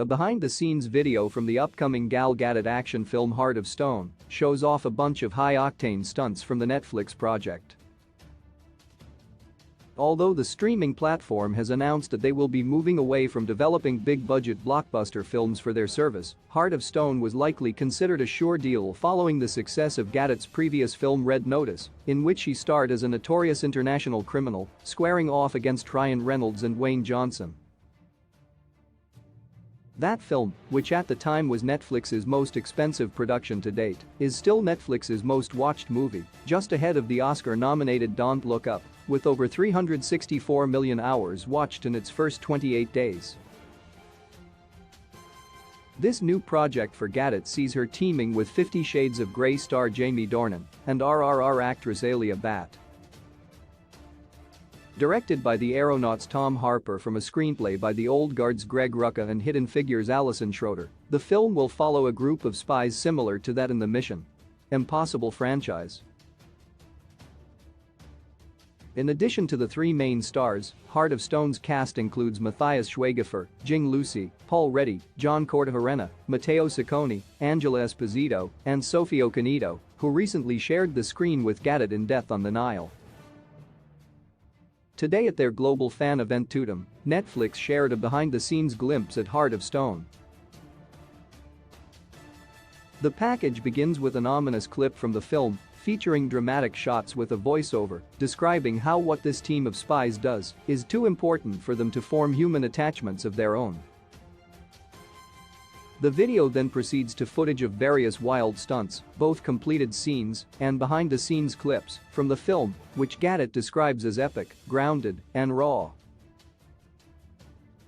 A behind-the-scenes video from the upcoming Gal Gadot action film Heart of Stone shows off a bunch of high-octane stunts from the Netflix project. Although the streaming platform has announced that they will be moving away from developing big-budget blockbuster films for their service, Heart of Stone was likely considered a sure deal following the success of Gadot's previous film Red Notice, in which she starred as a notorious international criminal, squaring off against Ryan Reynolds and Dwayne Johnson. That film, which at the time was Netflix's most expensive production to date, is still Netflix's most watched movie, just ahead of the Oscar-nominated Don't Look Up, with over 364 million hours watched in its first 28 days. This new project for Gadot sees her teaming with 50 Shades of Grey star Jamie Dornan and RRR actress Alia Bhatt. Directed by the Aeronauts' Tom Harper from a screenplay by the Old Guard's Greg Rucka and Hidden Figures' Alison Schroeder, the film will follow a group of spies similar to that in the Mission Impossible franchise. In addition to the three main stars, Heart of Stone's cast includes Matthias Schweighöfer, Jing Lucy, Paul Reddy, John Cortajarena, Matteo Ciccone, Angela Esposito, and Sophie Okonedo, who recently shared the screen with Gadot in Death on the Nile. Today at their global fan event Totem, Netflix shared a behind-the-scenes glimpse at Heart of Stone. The package begins with an ominous clip from the film, featuring dramatic shots with a voiceover describing how what this team of spies does is too important for them to form human attachments of their own. The video then proceeds to footage of various wild stunts, both completed scenes and behind-the-scenes clips from the film, which Gadot describes as epic, grounded, and raw.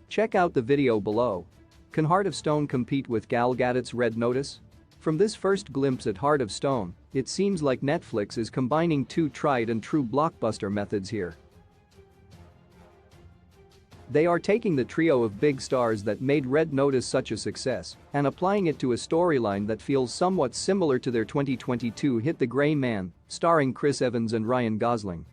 Check out the video below. Can Heart of Stone compete with Gal Gadot's Red Notice? From this first glimpse at Heart of Stone, it seems like Netflix is combining two tried-and-true blockbuster methods here. They are taking the trio of big stars that made Red Notice such a success and applying it to a storyline that feels somewhat similar to their 2022 hit The Gray Man, starring Chris Evans and Ryan Gosling.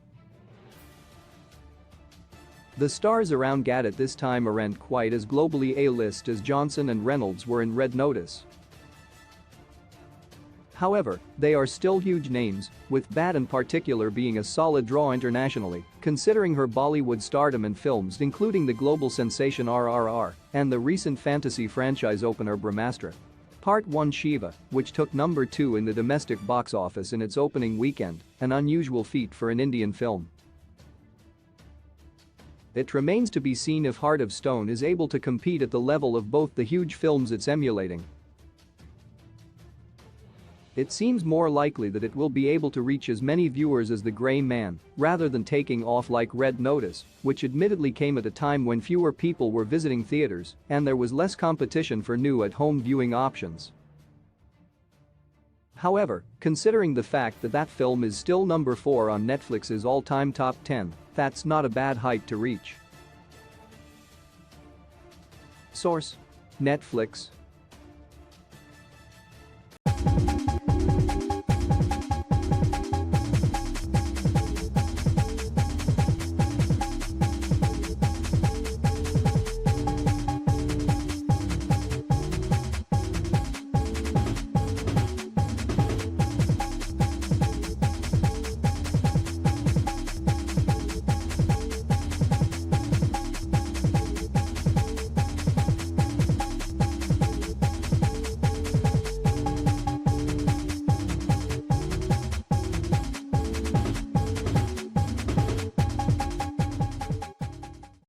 The stars around Gadot this time aren't quite as globally A-list as Johnson and Reynolds were in Red Notice. However, they are still huge names, with Bhatt in particular being a solid draw internationally, considering her Bollywood stardom in films including the global sensation RRR and the recent fantasy franchise opener Brahmastra. Part 1 Shiva, which took number 2 in the domestic box office in its opening weekend, an unusual feat for an Indian film. It remains to be seen if Heart of Stone is able to compete at the level of both the huge films it's emulating. It seems more likely that it will be able to reach as many viewers as The Gray Man, rather than taking off like Red Notice, which admittedly came at a time when fewer people were visiting theaters and there was less competition for new at-home viewing options. However, considering the fact that film is still number 4 on Netflix's all-time top 10, that's not a bad height to reach. Source: Netflix.